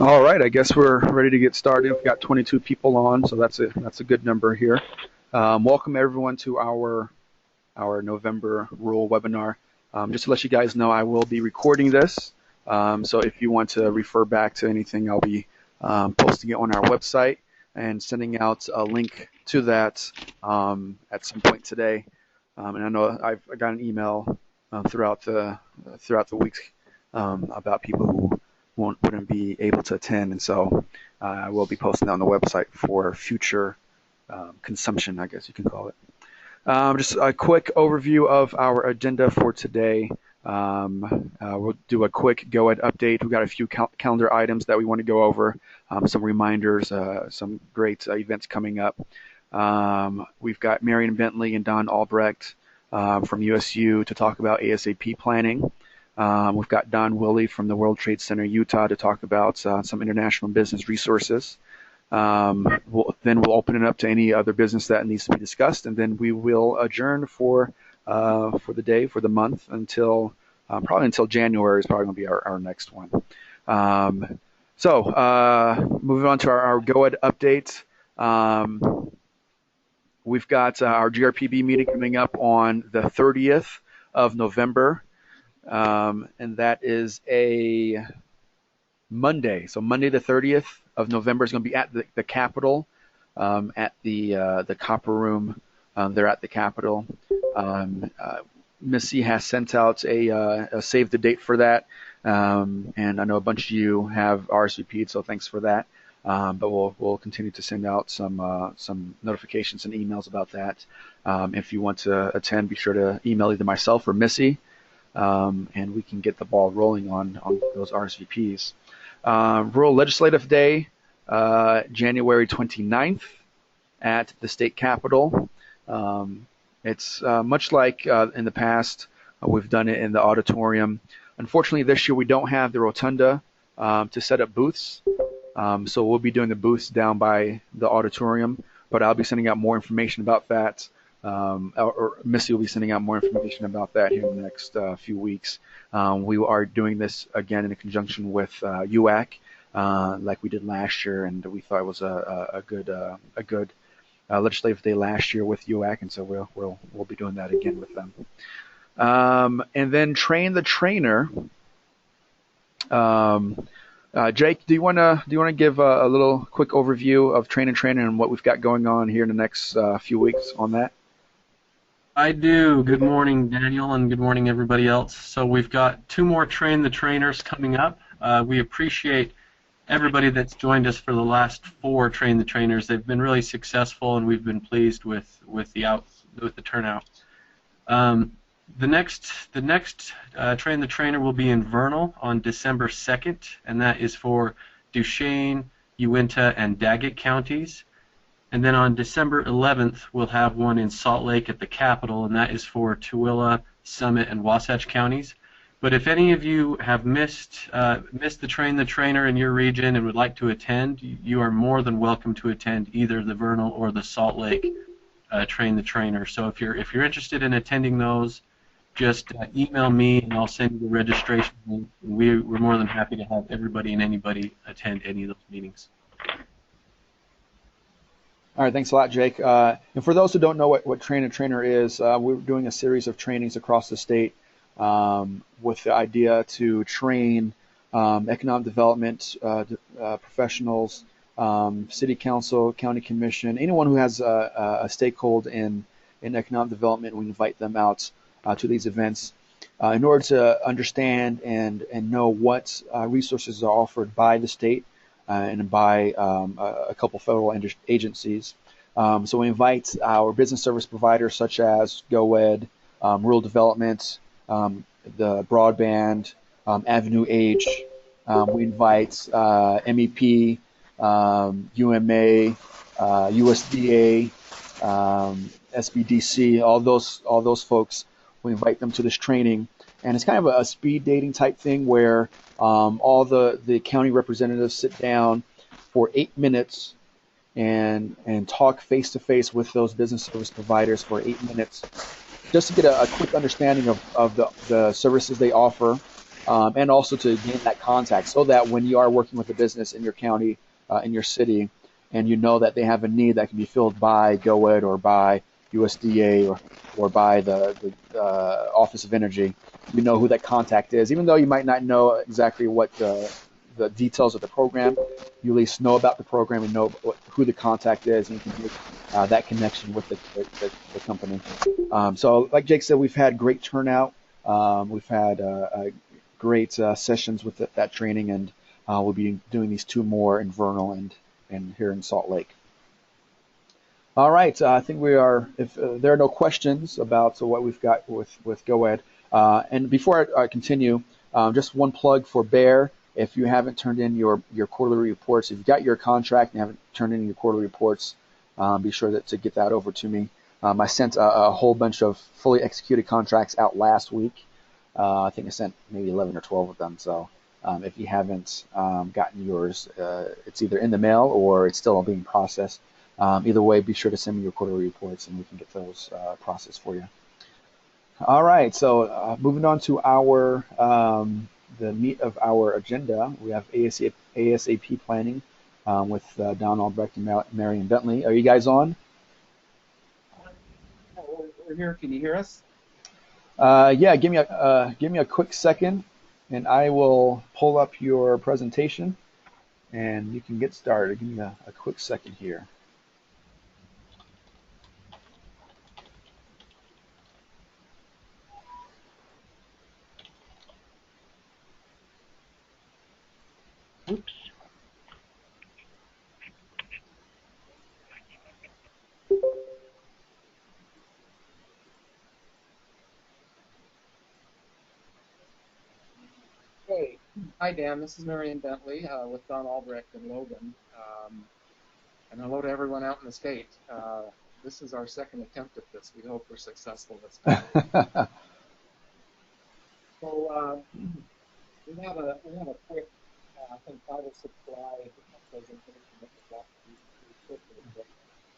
All right, I guess we're ready to get started. We've got 22 people on, so that's a good number here. Welcome everyone to our November Rule webinar. Just to let you guys know, I will be recording this. So if you want to refer back to anything, I'll be posting it on our website and sending out a link to that at some point today. And I know I got an email throughout the week about people who wouldn't be able to attend, and so I will be posting that on the website for future consumption, I guess you can call it. Just a quick overview of our agenda for today. We'll do a quick GoEd update. We've got a few calendar items that we want to go over, some reminders, some great events coming up. We've got Marion Bentley and Don Albrecht from USU to talk about ASAP planning. We've got Don Willey from the World Trade Center, Utah, to talk about some international business resources. Then we'll open it up to any other business that needs to be discussed, and then we will adjourn for the day, for the month, until probably until January is probably going to be our next one. Moving on to our GoEd update. We've got our GRPB meeting coming up on the 30th of November. And that is a Monday. So Monday the 30th of November is going to be at the Capitol, at the Copper Room. They're at the Capitol. Missy has sent out a save the date for that, and I know a bunch of you have RSVP'd, so thanks for that. But we'll continue to send out some notifications and emails about that. If you want to attend, be sure to email either myself or Missy. And we can get the ball rolling on those RSVPs. Rural Legislative Day, January 29th at the state capitol. It's much like in the past, we've done it in the auditorium. Unfortunately, this year we don't have the rotunda to set up booths. So we'll be doing the booths down by the auditorium, but I'll be sending out more information about that. Or Missy will be sending out more information about that here in the next few weeks. We are doing this again in conjunction with UAC, like we did last year, and we thought it was a good legislative day last year with UAC, and so we'll be doing that again with them. And then Train the Trainer. Jake, do you want to give a little quick overview of Train the Trainer and what we've got going on here in the next few weeks on that? I do. Good morning, Daniel, and good morning, everybody else. So we've got 2 more Train the Trainers coming up. We appreciate everybody that's joined us for the last 4 Train the Trainers. They've been really successful, and we've been pleased with the turnout. The next Train the Trainer will be in Vernal on December 2nd, and that is for Duchesne, Uinta, and Daggett counties. And then on December 11th, we'll have one in Salt Lake at the Capitol, and that is for Tooele, Summit, and Wasatch counties. But if any of you have missed the Train the Trainer in your region and would like to attend, you are more than welcome to attend either the Vernal or the Salt Lake Train the Trainer. So if you're interested in attending those, just email me and I'll send you the registration link. We're more than happy to have everybody and anybody attend any of those meetings. All right, thanks a lot, Jake. And for those who don't know what Train the Trainer is, we're doing a series of trainings across the state with the idea to train economic development professionals, city council, county commission, anyone who has a stakeholder in economic development. We invite them out to these events in order to understand and know what resources are offered by the state and by a couple federal agencies. So we invite our business service providers such as GoEd, Rural Development, the Broadband, Avenue H. We invite MEP, UMA, USDA, SBDC, all those folks. We invite them to this training, and it's kind of a speed dating type thing where all the county representatives sit down for 8 minutes and talk face to face with those business service providers for 8 minutes, just to get a quick understanding of the services they offer, and also to gain that contact so that when you are working with a business in your county, in your city, and you know that they have a need that can be filled by GOED or by USDA or by the Office of Energy, you know who that contact is. Even though you might not know exactly what the details of the program, you at least know about the program and know who the contact is, and you can make that connection with the company. So, like Jake said, we've had great turnout. We've had great sessions with that training, and we'll be doing these two more in Vernal and here in Salt Lake. All right, I think we are. If there are no questions about what we've got with GoEd, and before I continue, just one plug for Bear. If you haven't turned in your quarterly reports, if you've got your contract and haven't turned in your quarterly reports, be sure to get that over to me. I sent a whole bunch of fully executed contracts out last week. I think I sent maybe 11 or 12 of them. So if you haven't gotten yours, it's either in the mail or it's still being processed. Either way, be sure to send me your quarterly reports and we can get those processed for you. All right, so moving on to the meat of our agenda, we have ASAP planning with Don Albrecht and Marion Bentley. Are you guys on? We're here. Can you hear us? Yeah, give me a quick second, and I will pull up your presentation, and you can get started. Give me a quick second here. Oops. Hey, hi Dan. This is Marion Bentley with Don Albrecht and Logan, and hello to everyone out in the state. This is our second attempt at this. We hope we're successful this time. So we have a quick, I think 5 or 6 slide presentation that we'd like to do quickly. But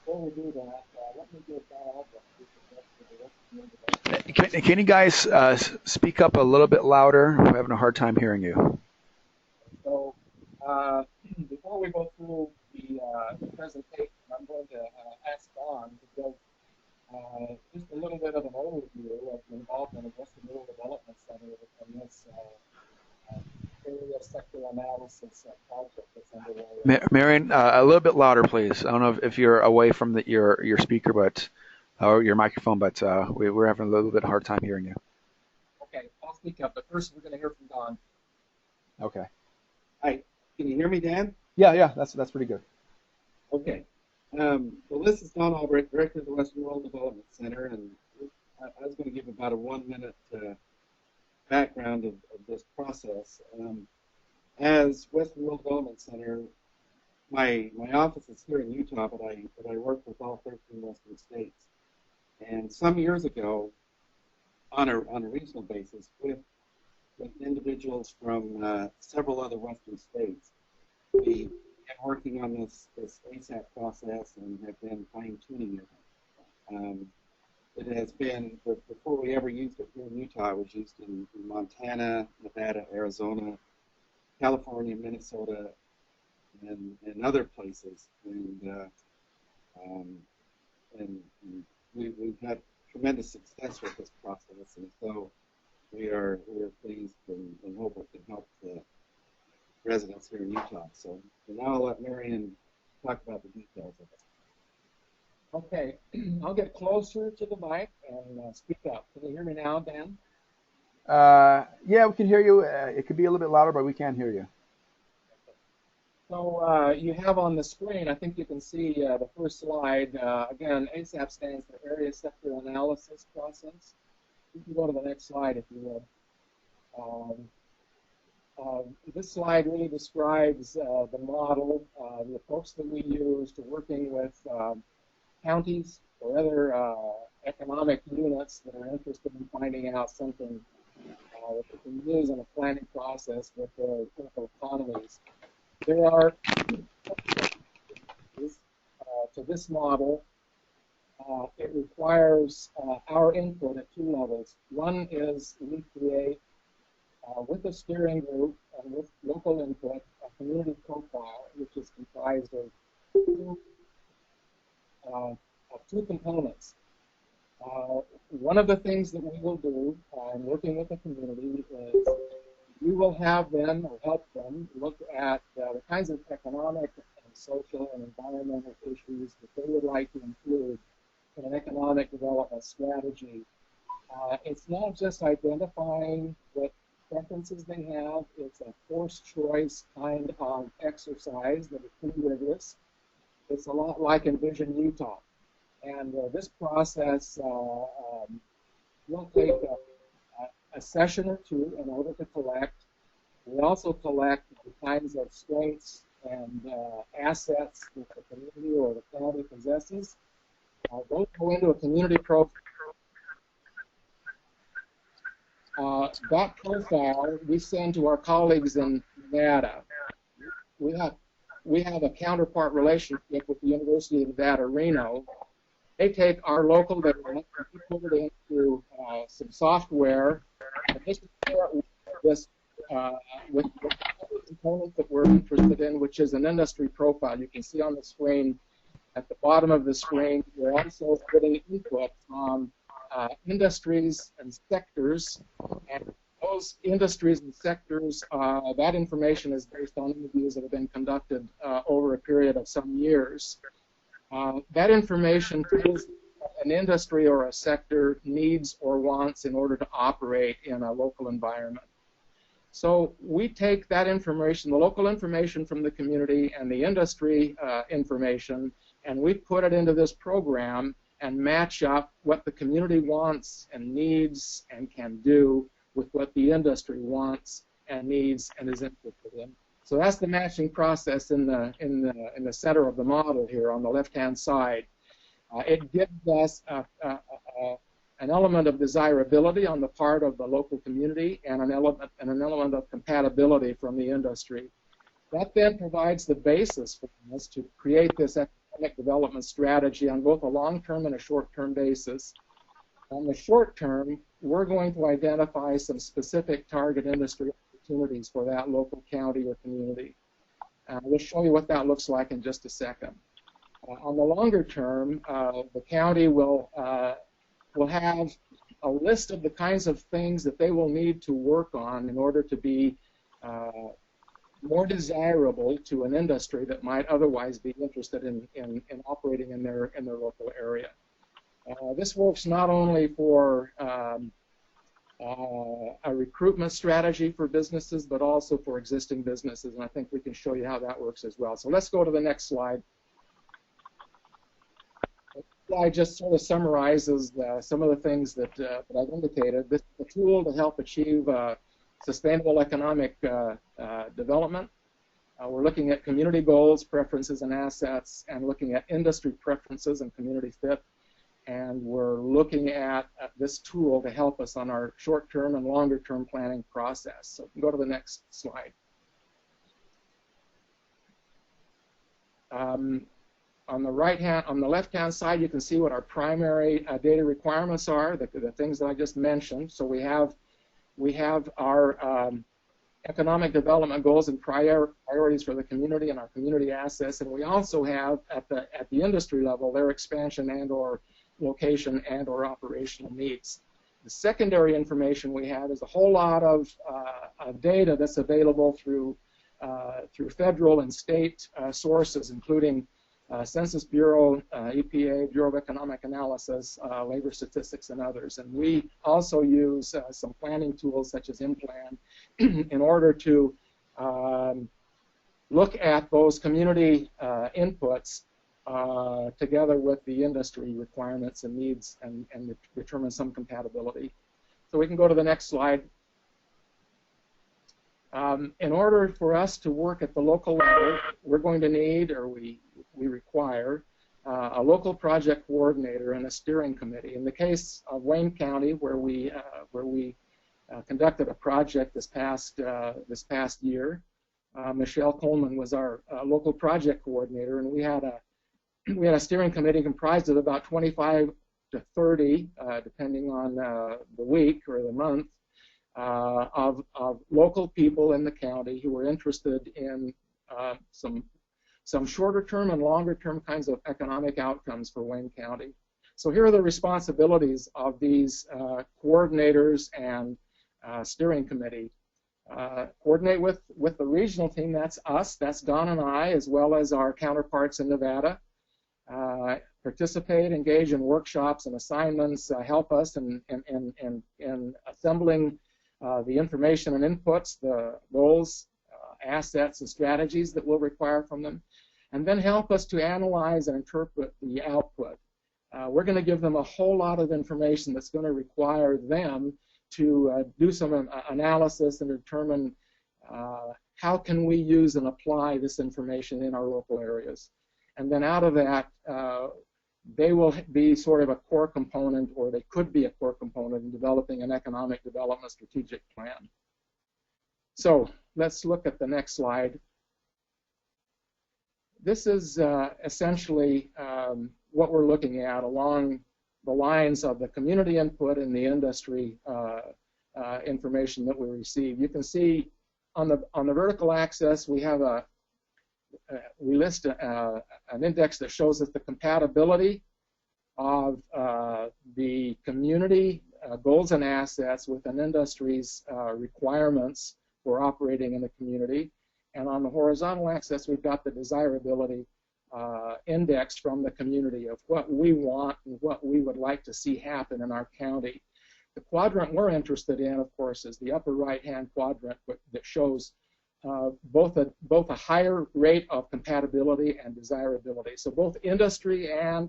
before we do that, let me give Don Albrecht the rest of the Can you guys speak up a little bit louder? I'm having a hard time hearing you. So before we go through the presentation, I'm going to ask Don to give just a little bit of an overview of the involvement of Western Rural Development Center in this area sector analysis project that's underway. Marion, a little bit louder, please. I don't know if you're away from your speaker, or your microphone, but we're having a little bit hard time hearing you. Okay, I'll speak up, but first we're going to hear from Don. Okay. Hi, can you hear me, Dan? Yeah, that's pretty good. Okay. Well, this is Don Albrecht, Director of the Western Rural Development Center, and I was going to give about a 1-minute background of this process. As Western Rural Development Center, my office is here in Utah, but I work with all 13 Western states. And some years ago, on a regional basis, with individuals from several other Western states, we been working on this ASAP process and have been fine-tuning it. It has been, before we ever used it here in Utah, it was used in Montana, Nevada, Arizona, California, Minnesota, and other places. And we've had tremendous success with this process, and so we are pleased and hope it can help the residents here in Utah. So now I'll let Marion talk about the details of it. Okay, I'll get closer to the mic and speak up. Can you hear me now, Dan? Yeah, we can hear you. It could be a little bit louder, but we can hear you. So you have on the screen, I think you can see the first slide. Again, ASAP stands for Area Sector Analysis Process. You can go to the next slide if you would. This slide really describes the model, the approach that we use to working with counties or other economic units that are interested in finding out something that they can use in a planning process with their local economies. There are to this model. It requires our input at 2 levels. One is the EPA with a steering group and with local input, a community profile, which is comprised of uh, two components. One of the things that we will do in working with the community is we will have them or help them look at the kinds of economic and social and environmental issues that they would like to include in an economic development strategy. It's not just identifying what preferences they have, it's a forced choice kind of exercise that is pretty rigorous. It's a lot like Envision Utah. And this process will take a session or two in order to collect. We also collect the kinds of strengths and assets that the community or the county possesses. Those go into a community profile. That profile we send to our colleagues in Nevada. We have a counterpart relationship with the University of Nevada, Reno. They take our local data and put it into some software. And this with the component that we're interested in, which is an industry profile. You can see on the screen, at the bottom of the screen, we're also putting input from industries and sectors. And those industries and sectors, that information is based on interviews that have been conducted over a period of some years. That information tells an industry or a sector needs or wants in order to operate in a local environment. So we take that information, the local information from the community and the industry information, and we put it into this program and match up what the community wants and needs and can do with what the industry wants and needs and is interested in. So that's the matching process in the center of the model here on the left-hand side. It gives us an element of desirability on the part of the local community and an element of compatibility from the industry. That then provides the basis for us to create this economic development strategy on both a long-term and a short-term basis. On the short term, we're going to identify some specific target industry opportunities for that local county or community. We'll show you what that looks like in just a second. On the longer term, the county will have a list of the kinds of things that they will need to work on in order to be more desirable to an industry that might otherwise be interested in operating in their local area. This works not only for a recruitment strategy for businesses, but also for existing businesses, and I think we can show you how that works as well. So let's go to the next slide. This slide just sort of summarizes some of the things that I've indicated. This is a tool to help achieve sustainable economic development. We're looking at community goals, preferences, and assets, and looking at industry preferences and community fit. And we're looking at this tool to help us on our short-term and longer-term planning process. So go to the next slide. On the left-hand side, you can see what our primary data requirements are, the things that I just mentioned. So we have our economic development goals and priorities for the community and our community assets, and we also have at the industry level their expansion and/or location and/or operational needs. The secondary information we have is a whole lot of data that's available through federal and state sources, including Census Bureau, EPA, Bureau of Economic Analysis, labor statistics, and others. And we also use some planning tools such as InPlan in order to look at those community inputs together with the industry requirements and needs and determine some compatibility. So we can go to the next slide. In order for us to work at the local level, we're going to need, or we require, a local project coordinator and a steering committee. In the case of Wayne County, where we conducted a project this past year, Michelle Coleman was our local project coordinator, and we had a steering committee comprised of about 25 to 30, depending on the week or the month, of local people in the county who are interested in some shorter-term and longer-term kinds of economic outcomes for Wayne County. So here are the responsibilities of these coordinators and steering committee. Coordinate with the regional team, that's us, that's Don and I, as well as our counterparts in Nevada. Participate, engage in workshops and assignments, help us in assembling the information and inputs, the goals, assets, and strategies that we'll require from them, and then help us to analyze and interpret the output. We're going to give them a whole lot of information that's going to require them to do some analysis and determine how can we use and apply this information in our local areas. And then out of that, they will be sort of a core component, or they could be a core component in developing an economic development strategic plan. So let's look at the next slide. This is essentially what we're looking at along the lines of the community input and the industry information that we receive. You can see on the vertical axis we have we list an index that shows us the compatibility of the community goals and assets with an industry's requirements for operating in the community. And on the horizontal axis, we've got the desirability index from the community of what we want and what we would like to see happen in our county. The quadrant we're interested in, of course, is the upper right-hand quadrant that shows both a higher rate of compatibility and desirability. So both industry and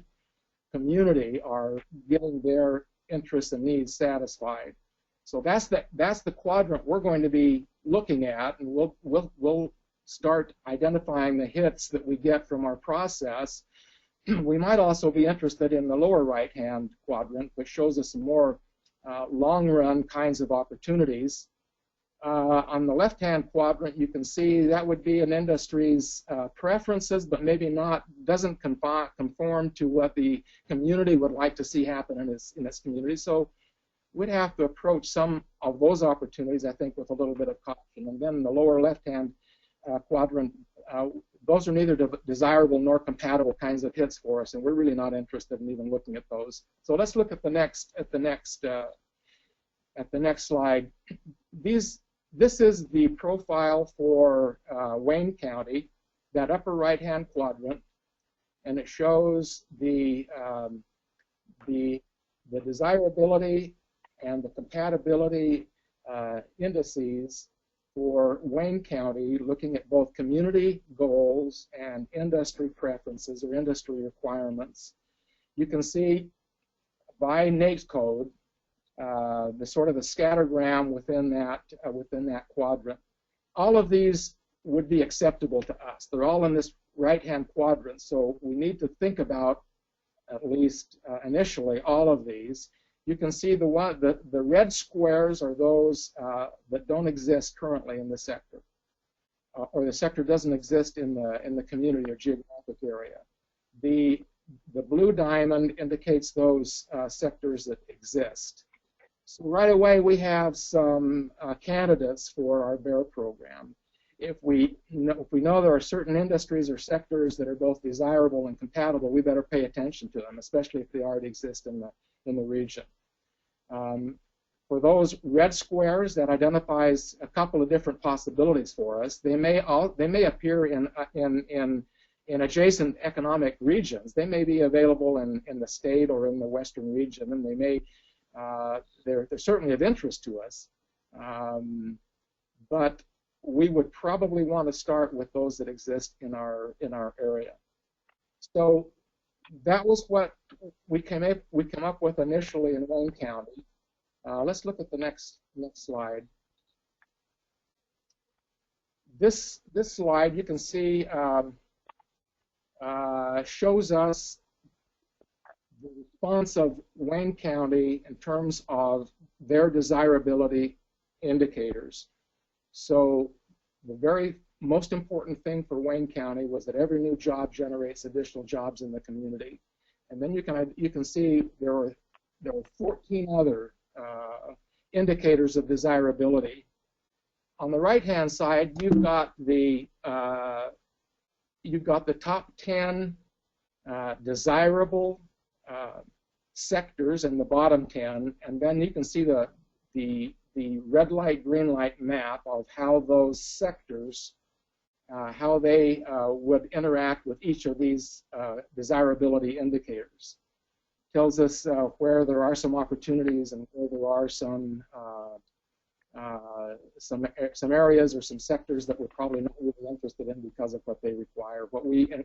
community are getting their interests and needs satisfied. So that's the quadrant we're going to be looking at, and we'll start identifying the hits that we get from our process. We might also be interested in the lower right-hand quadrant, which shows us some more long-run kinds of opportunities. On the left-hand quadrant, you can see that would be an industry's preferences, but maybe doesn't conform to what the community would like to see happen in its community. So we'd have to approach some of those opportunities, I think, with a little bit of caution. And then the lower left-hand quadrant, those are neither desirable nor compatible kinds of hits for us, and we're really not interested in even looking at those. So let's look at the next slide. This is the profile for Wayne County, that upper right-hand quadrant, and it shows the desirability and the compatibility indices for Wayne County, looking at both community goals and industry preferences or industry requirements. You can see by NAICS code the sort of the scattergram within that quadrant. All of these would be acceptable to us. They're all in this right-hand quadrant, so we need to think about, at least initially, all of these. You can see the red squares are those that don't exist currently in the sector, or the sector doesn't exist in the community or geographic area. The blue diamond indicates those sectors that exist. So right away we have some candidates for our BEAR program. If we know there are certain industries or sectors that are both desirable and compatible, we better pay attention to them, especially if they already exist in the region. For those red squares, that identifies a couple of different possibilities for us. They may appear in adjacent economic regions. They may be available in the state or in the western region, and they may they're certainly of interest to us. But we would probably want to start with those that exist in our area. So that was what we came up with initially in Wayne County. Let's look at the next slide. This slide, you can see, shows us the response of Wayne County in terms of their desirability indicators. So the very most important thing for Wayne County was that every new job generates additional jobs in the community. And then you can see there were 14 other indicators of desirability. On the right-hand side, you've got the top 10 desirable sectors and the bottom 10, and then you can see the red light, green light map of how those sectors, how they would interact with each of these desirability indicators. Tells us where there are some opportunities and where there are some areas or some sectors that we're probably not really interested in because of what they require,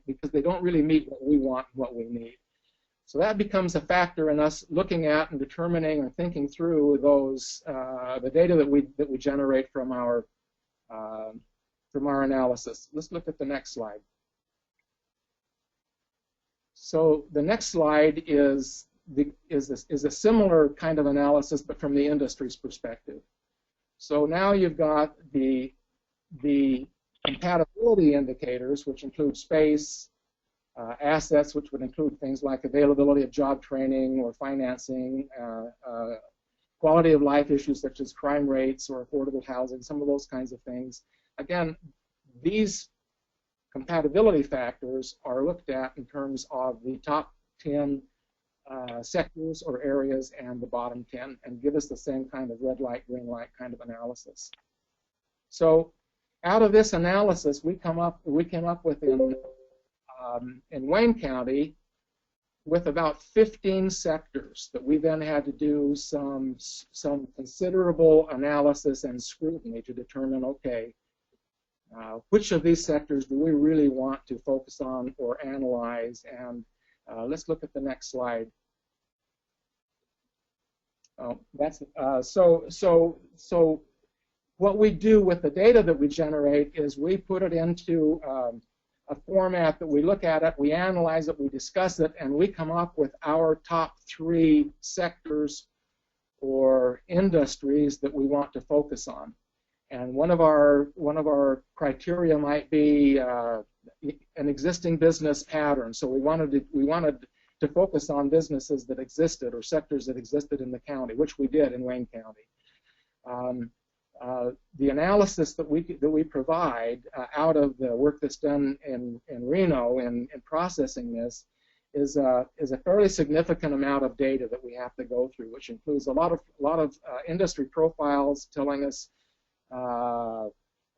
because they don't really meet what we want and what we need. So that becomes a factor in us looking at and determining and thinking through those the data that we generate from our analysis. Let's look at the next slide. So the next slide is a similar kind of analysis, but from the industry's perspective. So now you've got the compatibility indicators, which include space, assets, which would include things like availability of job training or financing, quality of life issues such as crime rates or affordable housing, some of those kinds of things. Again, these compatibility factors are looked at in terms of the top 10 sectors or areas and the bottom 10, and give us the same kind of red light, green light kind of analysis. So out of this analysis, we came up with in Wayne County with about 15 sectors that we then had to do some considerable analysis and scrutiny to determine, okay, which of these sectors do we really want to focus on or analyze? And let's look at the next slide. Oh, that's so what we do with the data that we generate is we put it into a format that we look at it, we analyze it, we discuss it, and we come up with our top 3 sectors or industries that we want to focus on. And one of our criteria might be an existing business pattern. So we wanted to focus on businesses that existed or sectors that existed in the county, which we did in Wayne County. The analysis that we provide out of the work that's done in Reno in processing this is a fairly significant amount of data that we have to go through, which includes a lot of industry profiles telling us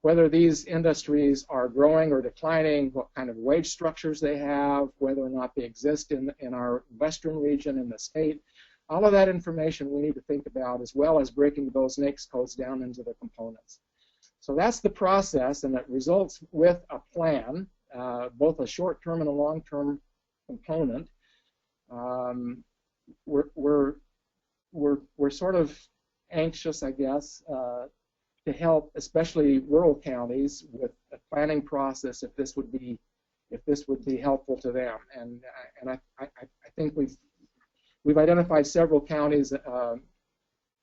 whether these industries are growing or declining, what kind of wage structures they have, whether or not they exist in our western region in the state. All of that information we need to think about, as well as breaking those NAICS codes down into the components. So that's the process, and it results with a plan, both a short-term and a long-term component. We're sort of anxious, I guess, to help, especially rural counties, with a planning process if this would be helpful to them. And I think we've identified several counties to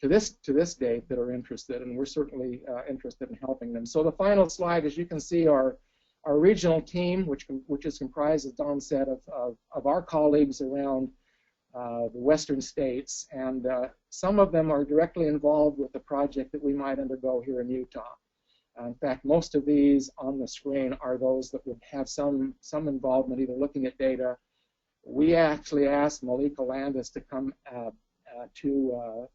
this date that are interested, and we're certainly interested in helping them. So the final slide, as you can see, our regional team, which is comprised, as Don said, of our colleagues around the western states, and some of them are directly involved with the project that we might undergo here in Utah. In fact, most of these on the screen are those that would have some involvement, either looking at data. We actually asked Malika Landis to come to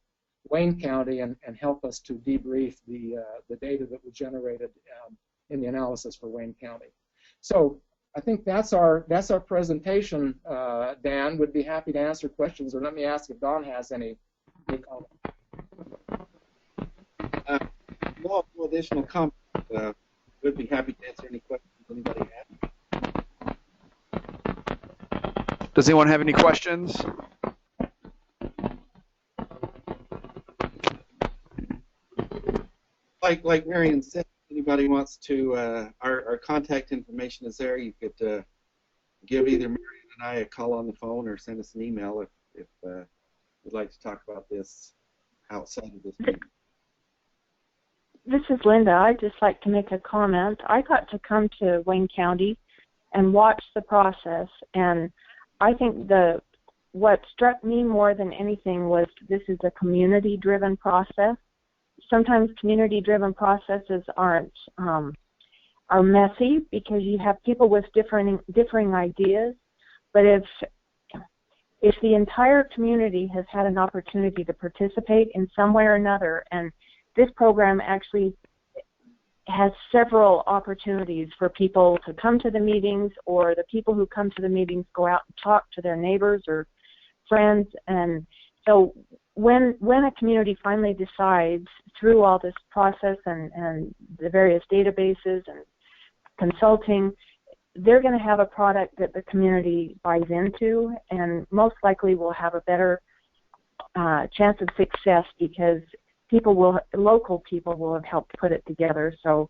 Wayne County and help us to debrief the data that we generated in the analysis for Wayne County. So I think that's our presentation. Dan would be happy to answer questions, or let me ask if Don has any comments. No additional comments. We'd be happy to answer any questions anybody has. Does anyone have any questions? Like Marion said, if anybody wants to, our contact information is there. You could give either Marion and I a call on the phone or send us an email if you'd like to talk about this outside of this meeting. This is Linda. I'd just like to make a comment. I got to come to Wayne County and watch the process, and I think the what struck me more than anything was this is a community-driven process. Sometimes community-driven processes are messy because you have people with differing ideas. But if the entire community has had an opportunity to participate in some way or another, and this program actually has several opportunities for people to come to the meetings, or the people who come to the meetings go out and talk to their neighbors or friends. And so when a community finally decides through all this process and the various databases and consulting, they're going to have a product that the community buys into, and most likely will have a better chance of success because local people will have helped put it together. So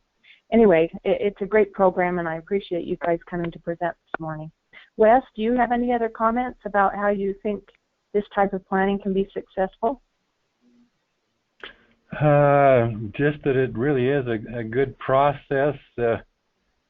anyway, it's a great program, and I appreciate you guys coming to present this morning. Wes, do you have any other comments about how you think this type of planning can be successful? Just that it really is a good process.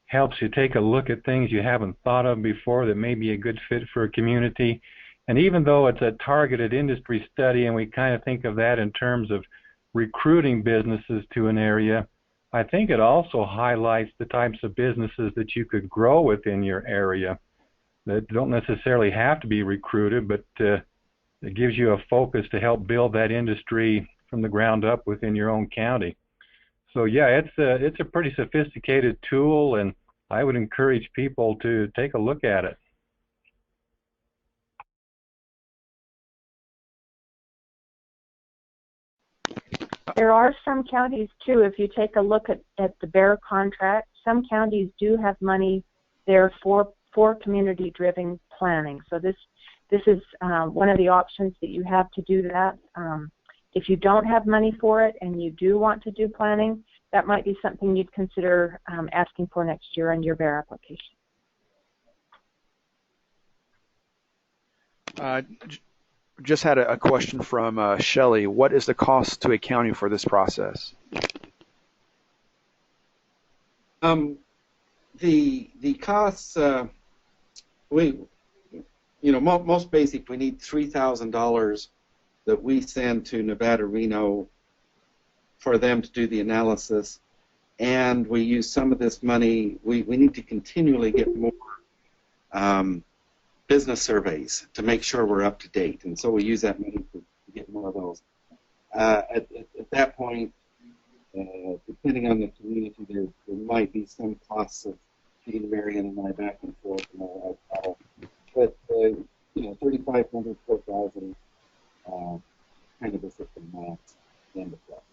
Helps you take a look at things you haven't thought of before that may be a good fit for a community. And even though it's a targeted industry study and we kind of think of that in terms of recruiting businesses to an area, I think it also highlights the types of businesses that you could grow within your area that don't necessarily have to be recruited, but it gives you a focus to help build that industry from the ground up within your own county. So yeah, it's a pretty sophisticated tool, and I would encourage people to take a look at it. There are some counties, too, if you take a look at the BEAR contract, some counties do have money there for community-driven planning. So this is one of the options that you have to do that. If you don't have money for it and you do want to do planning, that might be something you'd consider asking for next year on your BEAR application. Just had a question from Shelley. What is the cost to a county for this process? The costs, most basic, we need $3,000 that we send to Nevada Reno for them to do the analysis, and we use some of this money. We need to continually get more business surveys to make sure we're up to date, and so we use that money to get more of those. At that point, depending on the community, there might be some costs of getting Marion and I back and forth, but $3,500, $4,000, kind of is at the max end of that.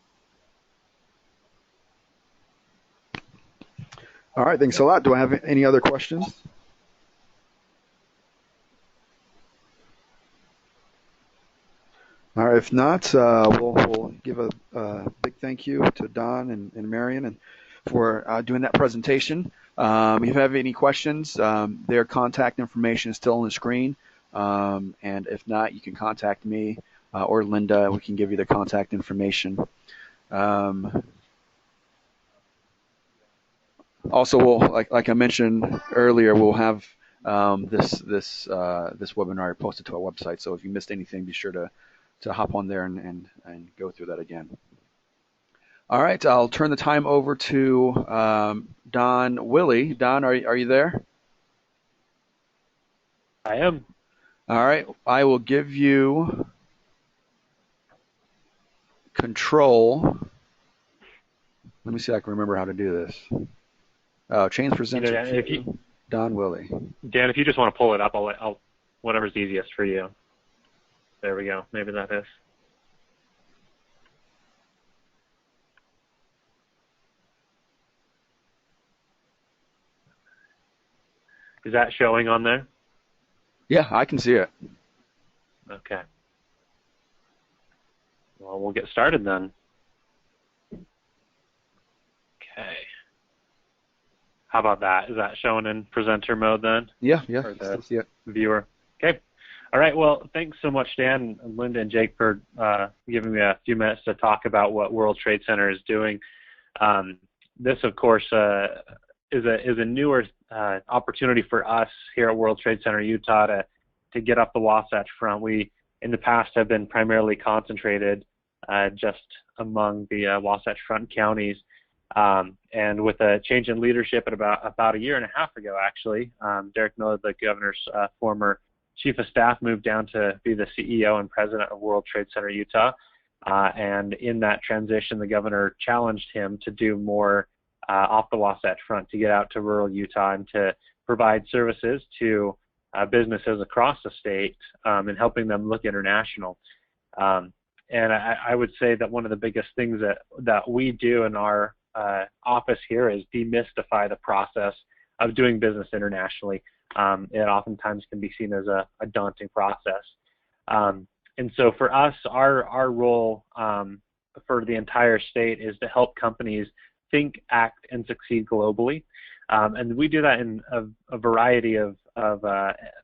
All right, thanks a lot. Do I have any other questions? All right, if not, we'll give a big thank you to Don and Marion for doing that presentation. If you have any questions, their contact information is still on the screen. And if not, you can contact me or Linda. We can give you the contact information. Also, like I mentioned earlier, we'll have this webinar posted to our website. So if you missed anything, be sure to hop on there and go through that again. All right, I'll turn the time over to Don Willie. Don, are you there? I am. All right, I will give you control. Let me see if I can remember how to do this. Change presenter to Don Willie. Dan, if you just want to pull it up, I'll whatever's easiest for you. There we go. Maybe that is. Is that showing on there? Yeah, I can see it. Okay. Well, we'll get started then. Okay. How about that? Is that shown in presenter mode then? Yeah, Or the I see it. viewer. Okay. All right. Well, thanks so much, Dan, Linda, and Jake for giving me a few minutes to talk about what World Trade Center is doing. This, of course, is a newer opportunity for us here at World Trade Center Utah to to get up the Wasatch Front. We, in the past, have been primarily concentrated just among the Wasatch Front counties. And with a change in leadership at about a year and a half ago, actually, Derek Miller, the governor's former chief of staff, moved down to be the CEO and president of World Trade Center Utah. And in that transition, the governor challenged him to do more off the Wasatch Front, to get out to rural Utah and to provide services to businesses across the state and helping them look international. And I would say that one of the biggest things that we do in our office here is demystify the process of doing business internationally. It oftentimes can be seen as a daunting process. And so for us, our role for the entire state is to help companies think, act, and succeed globally. And we do that in a variety of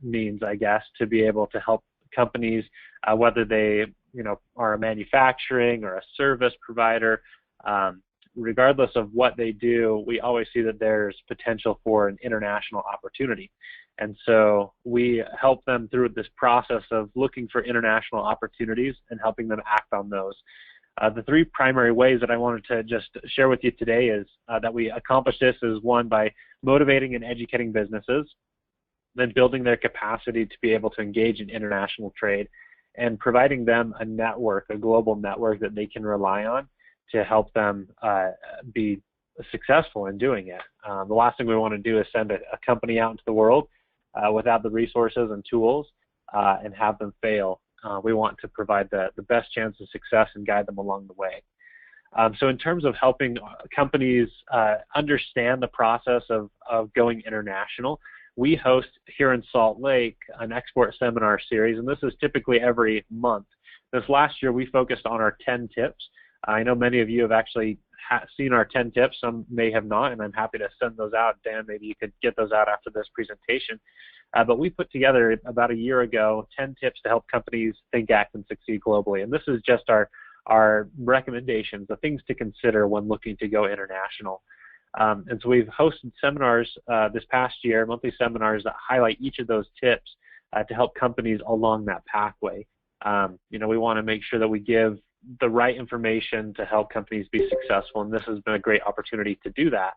means, I guess, to be able to help companies, whether they are a manufacturing or a service provider, regardless of what they do, we always see that there's potential for an international opportunity. And so we help them through this process of looking for international opportunities and helping them act on those. The three primary ways that I wanted to just share with you today is that we accomplish this is, one, by motivating and educating businesses, then building their capacity to be able to engage in international trade, and providing them a network, a global network that they can rely on to help them be successful in doing it. The last thing we want to do is send a company out into the world without the resources and tools and have them fail. We want to provide the best chance of success and guide them along the way. So in terms of helping companies understand the process of going international, we host here in Salt Lake an export seminar series, and this is typically every month. This last year we focused on our 10 tips. I know many of you have actually seen our 10 tips, some may have not, and I'm happy to send those out. Dan, maybe you could get those out after this presentation. But we put together about a year ago 10 tips to help companies think, act, and succeed globally. And this is just our recommendations, the things to consider when looking to go international. And so we've hosted seminars this past year, monthly seminars that highlight each of those tips to help companies along that pathway. We want to make sure that we give the right information to help companies be successful, and this has been a great opportunity to do that.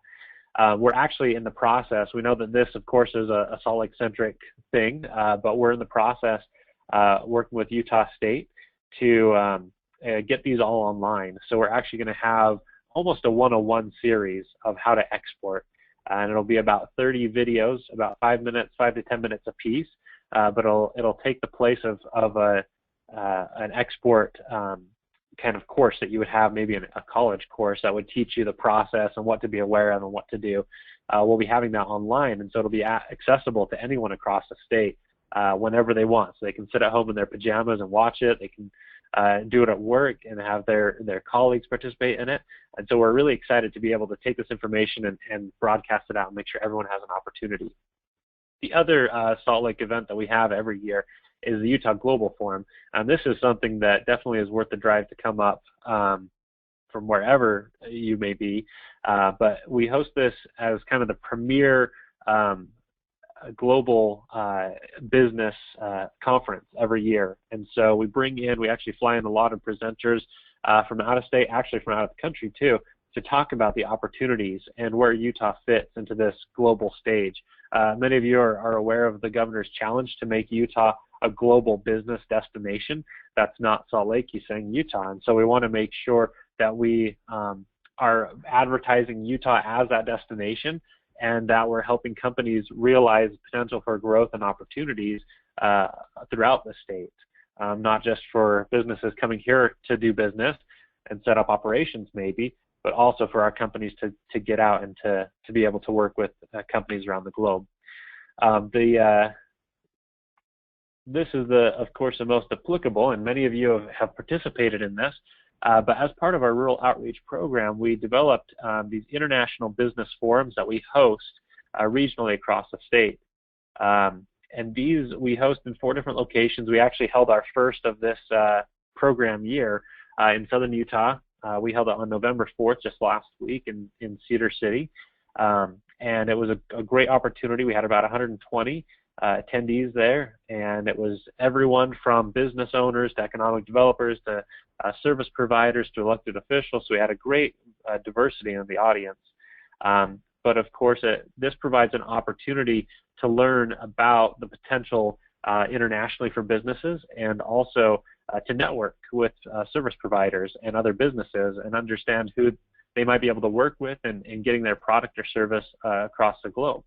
We're actually in the process. We know that this, of course, is a Salt Lake-centric thing, but we're in the process working with Utah State to get these all online. So we're actually going to have almost a 101 series of how to export, and it'll be about 30 videos, about 5 to 10 minutes a piece, but it'll take the place of an export kind of course that you would have maybe in a college course that would teach you the process and what to be aware of and what to do. We'll be having that online, and so it'll be accessible to anyone across the state whenever they want. So they can sit at home in their pajamas and watch it. They can do it at work and have their colleagues participate in it. And so we're really excited to be able to take this information and broadcast it out and make sure everyone has an opportunity. The other Salt Lake event that we have every year is the Utah Global Forum. And this is something that definitely is worth the drive to come up from wherever you may be. But we host this as kind of the premier global business conference every year. And so we actually fly in a lot of presenters from out of state, actually from out of the country too, to talk about the opportunities and where Utah fits into this global stage. Many of you are aware of the governor's challenge to make Utah a global business destination. That's not Salt Lake, he's saying Utah. And so we want to make sure that we are advertising Utah as that destination, and that we're helping companies realize potential for growth and opportunities throughout the state, not just for businesses coming here to do business and set up operations maybe, but also for our companies to get out and to be able to work with companies around the globe. This is, of course, the most applicable, and many of you have participated in this. But as part of our rural outreach program, we developed these international business forums that we host regionally across the state. And these we host in 4 different locations. We actually held our first of this program year in southern Utah. We held it on November 4th, just last week in Cedar City. And it was a great opportunity. We had about 120 attendees there, and it was everyone from business owners to economic developers to service providers to elected officials. So we had a great diversity in the audience. But of course, this provides an opportunity to learn about the potential internationally for businesses, and also to network with service providers and other businesses and understand who they might be able to work with in getting their product or service across the globe.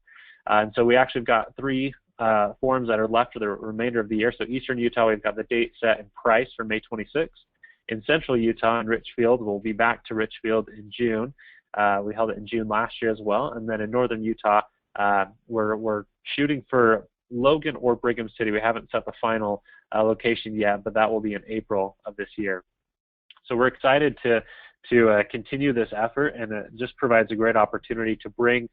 And so we actually got 3 forums that are left for the remainder of the year. So Eastern Utah, we've got the date set and price for May 26th. In Central Utah and Richfield, we'll be back to Richfield in June. We held it in June last year as well. And then in Northern Utah, we're shooting for Logan or Brigham City. We haven't set the final location yet, but that will be in April of this year. So we're excited to continue this effort, and it just provides a great opportunity to bring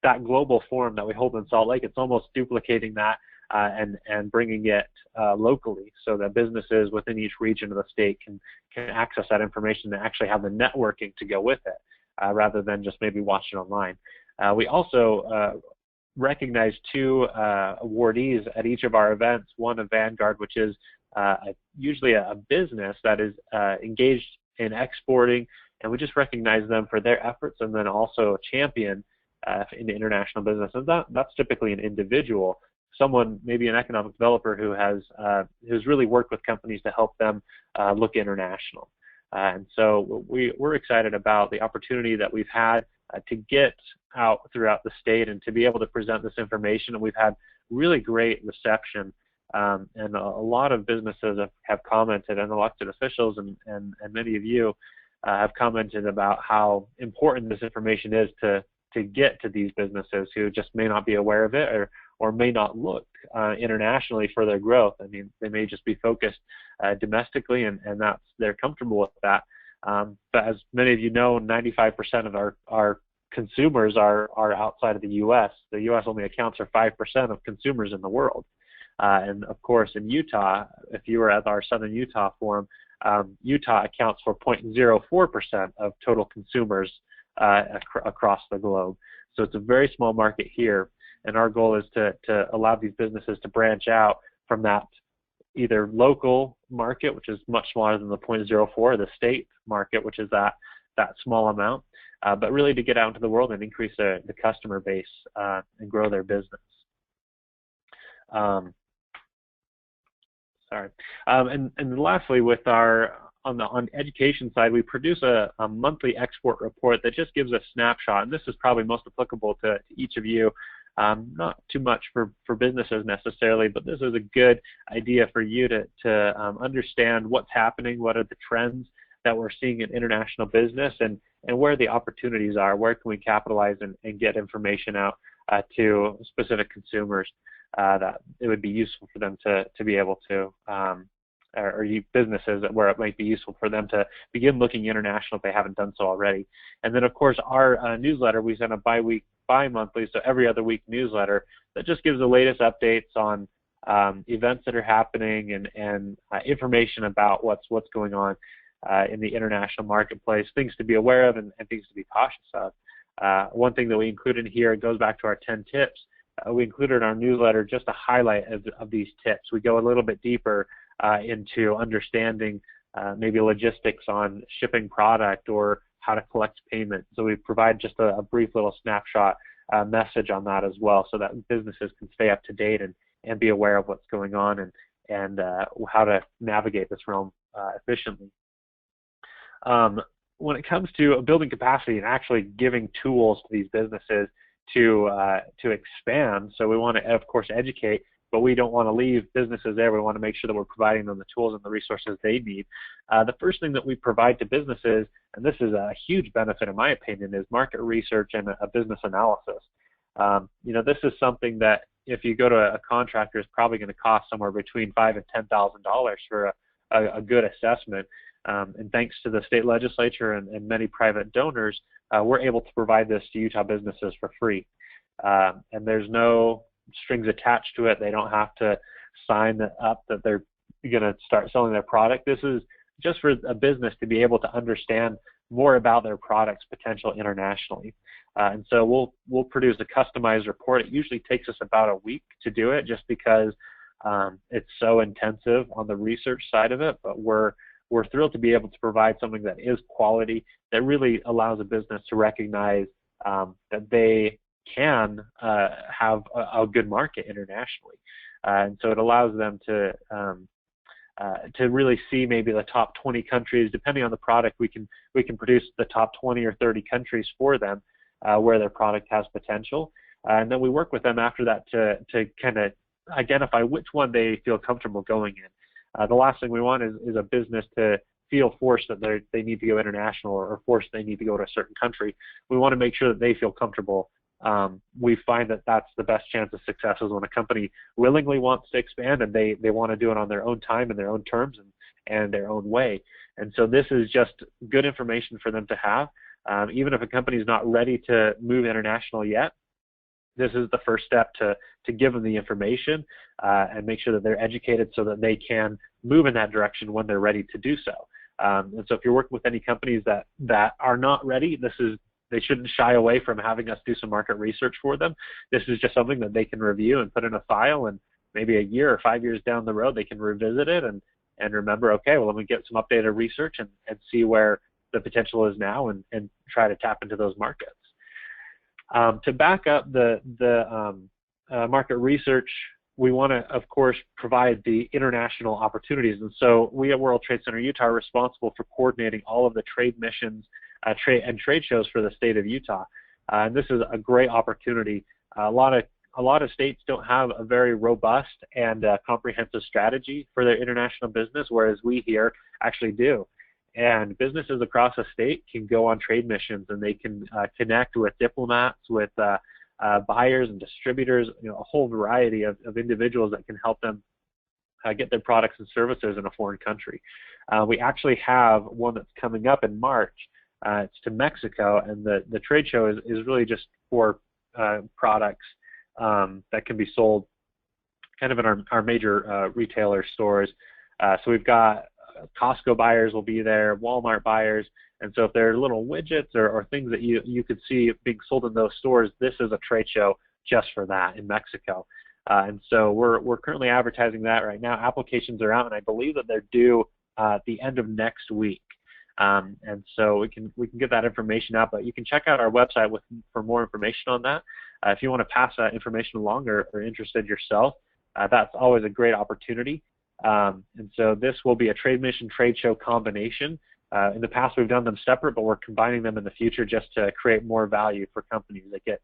that global forum that we hold in Salt Lake. It's almost duplicating that and bringing it locally, so that businesses within each region of the state can access that information and actually have the networking to go with it, rather than just maybe watch it online. We also recognized 2 awardees at each of our events. One of Vanguard, which is usually a business that is engaged in exporting, and we just recognize them for their efforts, and then also a champion in international business. And that's typically an individual, someone, maybe an economic developer who's really worked with companies to help them look international. And so we're excited about the opportunity that we've had to get out throughout the state and to be able to present this information. And we've had really great reception, and a lot of businesses have commented, and elected officials and many of you have commented about how important this information is to get to these businesses who just may not be aware of it, or may not look internationally for their growth. I mean, they may just be focused domestically, and they're comfortable with that. But as many of you know, 95% of our consumers are outside of the U.S. The U.S. only accounts for 5% of consumers in the world. And of course, in Utah, if you were at our Southern Utah Forum, Utah accounts for 0.04% of total consumers across the globe. So it's a very small market here, and our goal is to allow these businesses to branch out from that either local market, which is much smaller than the 0.04, or the state market, which is that small amount, but really to get out into the world and increase the customer base and grow their business. And lastly, with on the education side, we produce a monthly export report that just gives a snapshot, and this is probably most applicable to each of you. Not too much for businesses necessarily, but this is a good idea for you to understand what's happening, what are the trends that we're seeing in international business, and where the opportunities are, where can we capitalize and get information out to specific consumers that it would be useful for them to be able to, or businesses where it might be useful for them to begin looking international if they haven't done so already. And then of course our newsletter, we send a bi-monthly, so every other week newsletter that just gives the latest updates on events that are happening and information about what's going on in the international marketplace, things to be aware of and things to be cautious of. One thing that we include in here, it goes back to our 10 tips. We included in our newsletter just a highlight of these tips. We go a little bit deeper into understanding maybe logistics on shipping product or how to collect payment. So we provide just a brief little snapshot message on that as well, so that businesses can stay up to date and be aware of what's going on and how to navigate this realm efficiently. When it comes to building capacity and actually giving tools to these businesses to expand, so we want to, of course, educate, but we don't want to leave businesses there. We want to make sure that we're providing them the tools and the resources they need. The first thing that we provide to businesses, and this is a huge benefit in my opinion, is market research and a business analysis. This is something that if you go to a contractor, is probably going to cost somewhere between $5,000 and $10,000 for a good assessment. And thanks to the state legislature and many private donors, we're able to provide this to Utah businesses for free. And there's no strings attached to it. They don't have to sign up that they're going to start selling their product. This is just for a business to be able to understand more about their product's potential internationally. And so we'll produce a customized report. It usually takes us about a week to do it, just because it's so intensive on the research side of it. But we're thrilled to be able to provide something that is quality, that really allows a business to recognize that they can have a good market internationally. And so it allows them to really see maybe the top 20 countries. Depending on the product, we can produce the top 20 or 30 countries for them where their product has potential. And then we work with them after that to kind of identify which one they feel comfortable going in. The last thing we want is a business to feel forced that they need to go international, or forced they need to go to a certain country. We want to make sure that they feel comfortable. We find that that's the best chance of success, is when a company willingly wants to expand and they want to do it on their own time and their own terms and their own way. And so this is just good information for them to have. Even if a company is not ready to move international yet, this is the first step to give them the information and make sure that they're educated so that they can move in that direction when they're ready to do so. And so if you're working with any companies that are not ready, they shouldn't shy away from having us do some market research for them. This is just something that they can review and put in a file, and maybe a year or 5 years down the road, they can revisit it and remember, okay, well, let me get some updated research and see where the potential is now and try to tap into those markets. To back up the market research, we want to, of course, provide the international opportunities. And so we at World Trade Center Utah are responsible for coordinating all of the trade missions and trade shows for the state of Utah. And this is a great opportunity. A lot of states don't have a very robust and comprehensive strategy for their international business, whereas we here actually do. And businesses across the state can go on trade missions, and they can connect with diplomats, with buyers and distributors, a whole variety of individuals that can help them get their products and services in a foreign country. We actually have one that's coming up in March. It's to Mexico, and the trade show is really just for products that can be sold kind of in our major retailer stores. So we've got Costco buyers will be there, Walmart buyers, and so if there are little widgets or things that you could see being sold in those stores, this is a trade show just for that in Mexico. And so we're currently advertising that right now. Applications are out, and I believe that they're due at the end of next week. And so we can get that information out, but you can check out our website for more information on that. If you want to pass that information along or are interested yourself, that's always a great opportunity. And so this will be a trade mission, trade show combination. In the past, we've done them separate, but we're combining them in the future just to create more value for companies that get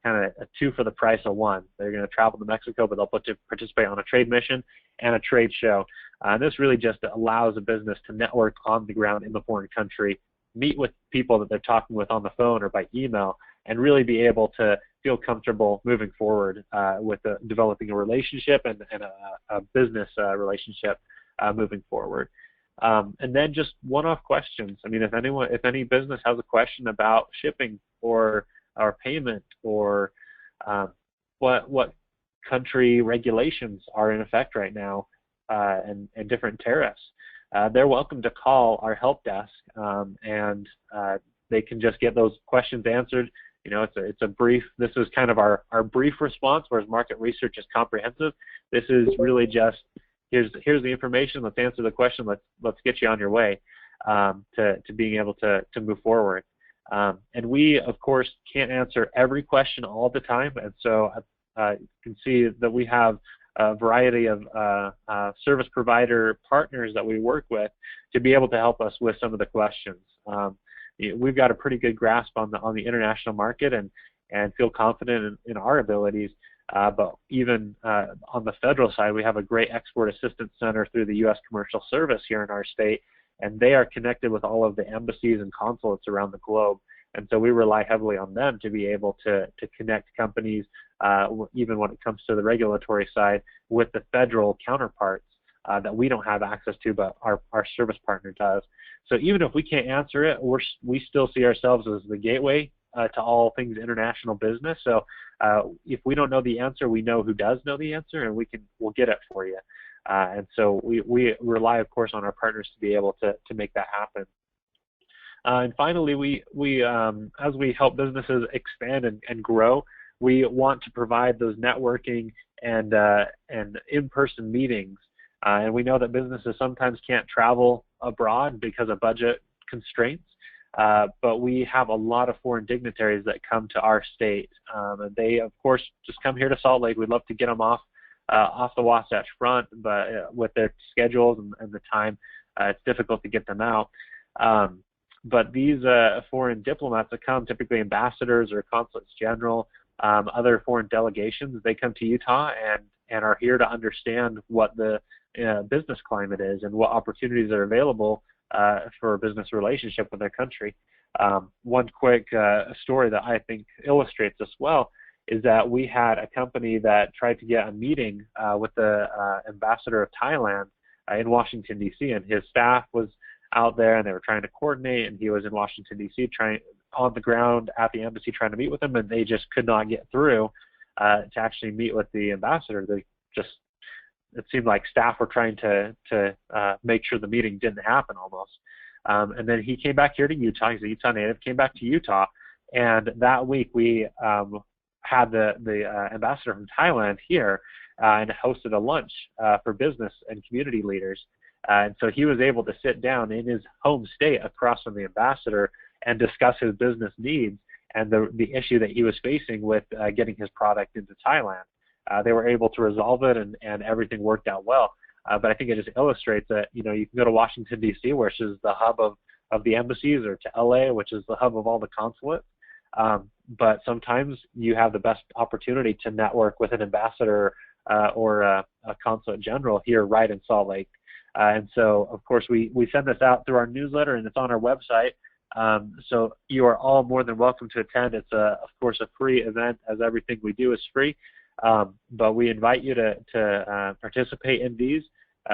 kind of a two for the price of one. They're going to travel to Mexico, but they'll participate on a trade mission and a trade show. And this really just allows a business to network on the ground in the foreign country, meet with people that they're talking with on the phone or by email, and really be able to feel comfortable moving forward with developing a relationship and a business relationship moving forward. And then just one-off questions. I mean, if any business has a question about shipping or payment or what country regulations are in effect right now and different tariffs, they're welcome to call our help desk, and they can just get those questions answered. It's a brief. This is kind of our brief response, whereas market research is comprehensive. This is really just here's the information. Let's answer the question. Let's get you on your way to being able to move forward. And we, of course, can't answer every question all the time, and so you can see that we have a variety of service provider partners that we work with to be able to help us with some of the questions. We've got a pretty good grasp on the international market and feel confident in our abilities. But even on the federal side, we have a great export assistance center through the U.S. Commercial Service here in our state, and they are connected with all of the embassies and consulates around the globe. And so we rely heavily on them to be able to connect companies, even when it comes to the regulatory side, with the federal counterparts that we don't have access to, but our service partner does. So even if we can't answer it, we still see ourselves as the gateway to all things international business. So if we don't know the answer, we know who does know the answer, and we'll get it for you. And so we rely, of course, on our partners to be able to make that happen. And finally, as we help businesses expand and grow, we want to provide those networking and in-person meetings. And we know that businesses sometimes can't travel abroad because of budget constraints, but we have a lot of foreign dignitaries that come to our state. And they, of course, just come here to Salt Lake. We'd love to get them off the Wasatch Front, but with their schedules and the time, it's difficult to get them out. But these foreign diplomats that come, typically ambassadors or consulates general, other foreign delegations, they come to Utah and are here to understand what the business climate is and what opportunities are available for a business relationship with their country. One quick story that I think illustrates this well is that we had a company that tried to get a meeting with the ambassador of Thailand in Washington, D.C., and his staff was out there, and they were trying to coordinate, and he was in Washington, D.C., on the ground at the embassy trying to meet with them, and they just could not get through to actually meet with the ambassador. It seemed like staff were trying to make sure the meeting didn't happen almost. And then he came back here to Utah. He's a Utah native, came back to Utah, and that week we had the ambassador from Thailand here and hosted a lunch for business and community leaders. And so he was able to sit down in his home state across from the ambassador and discuss his business needs and the issue that he was facing with getting his product into Thailand. They were able to resolve it, and everything worked out well. But I think it just illustrates that, you can go to Washington, D.C., which is the hub of the embassies, or to L.A., which is the hub of all the consulates. But sometimes you have the best opportunity to network with an ambassador or a consulate general here right in Salt Lake. And so, of course, we send this out through our newsletter, and it's on our website. So you are all more than welcome to attend. It's, of course, a free event, as everything we do is free. But we invite you to participate in these.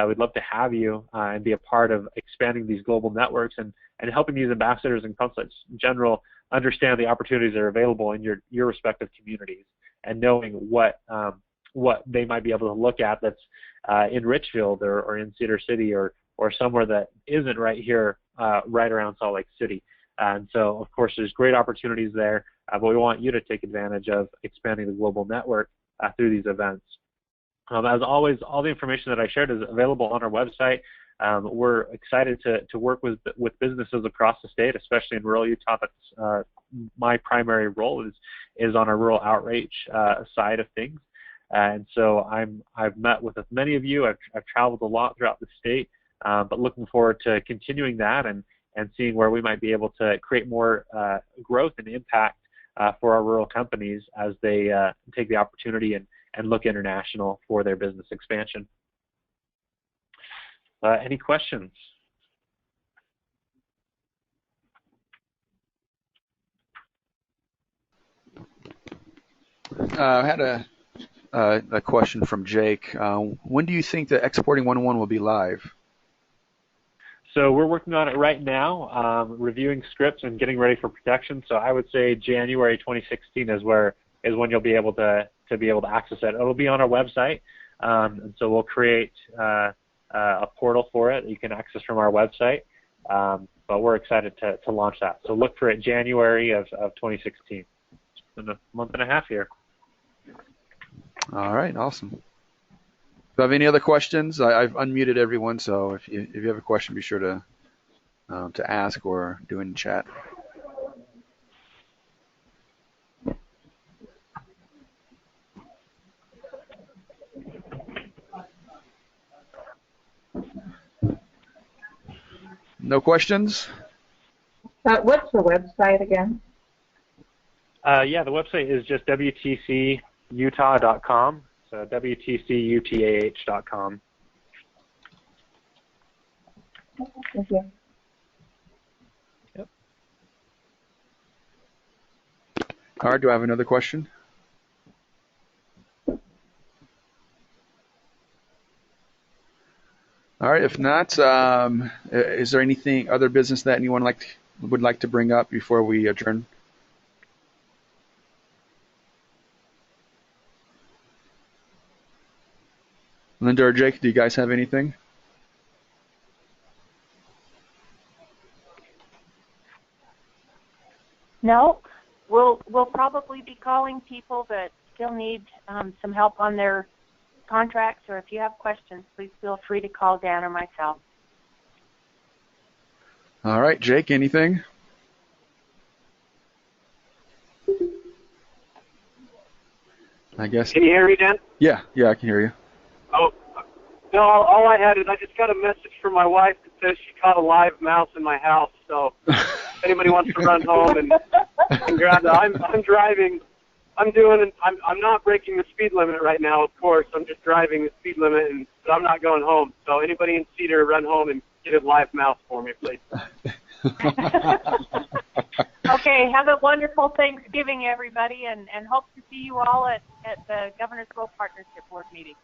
We'd love to have you and be a part of expanding these global networks and helping these ambassadors and consulates in general understand the opportunities that are available in your respective communities, and knowing what they might be able to look at that's in Richfield or in Cedar City or somewhere that isn't right here, right around Salt Lake City. And so, of course, there's great opportunities there, but we want you to take advantage of expanding the global network through these events. As always, all the information that I shared is available on our website. We're excited to work with businesses across the state, especially in rural Utah. That's my primary role is on our rural outreach side of things. And so I've met with many of you. I've traveled a lot throughout the state, but looking forward to continuing that and seeing where we might be able to create more growth and impact for our rural companies as they take the opportunity and look international for their business expansion. Any questions? I had a question from Jake. When do you think that Exporting 101 will be live? So we're working on it right now, reviewing scripts and getting ready for production. So I would say January 2016 is when you'll be able to access it. It'll be on our website, and so we'll create a portal for it that you can access from our website. But we're excited to launch that. So look for it January of 2016. It's been a month and a half here. All right, awesome. If you have any other questions, I've unmuted everyone, so if you have a question, be sure to ask or do it in chat. No questions? What's the website again? Yeah, the website is just WTCUtah.com. So WTCUTAH.com. Thank you. Yep. All right, do I have another question? All right, if not, is there anything, other business that anyone would like to bring up before we adjourn? Linda or Jake, do you guys have anything? No, we'll probably be calling people that still need some help on their contracts, or if you have questions, please feel free to call Dan or myself. All right, Jake, anything? I guess. Can you hear me, Dan? Yeah, I can hear you. Oh, no, all I had is I just got a message from my wife that says she caught a live mouse in my house. So if anybody wants to run home and grab that, I'm driving. I'm not breaking the speed limit right now, of course. I'm just driving the speed limit, but I'm not going home. So anybody in Cedar, run home and get a live mouse for me, please. Okay, have a wonderful Thanksgiving, everybody, and hope to see you all at the Governor's Grove Partnership Board meeting.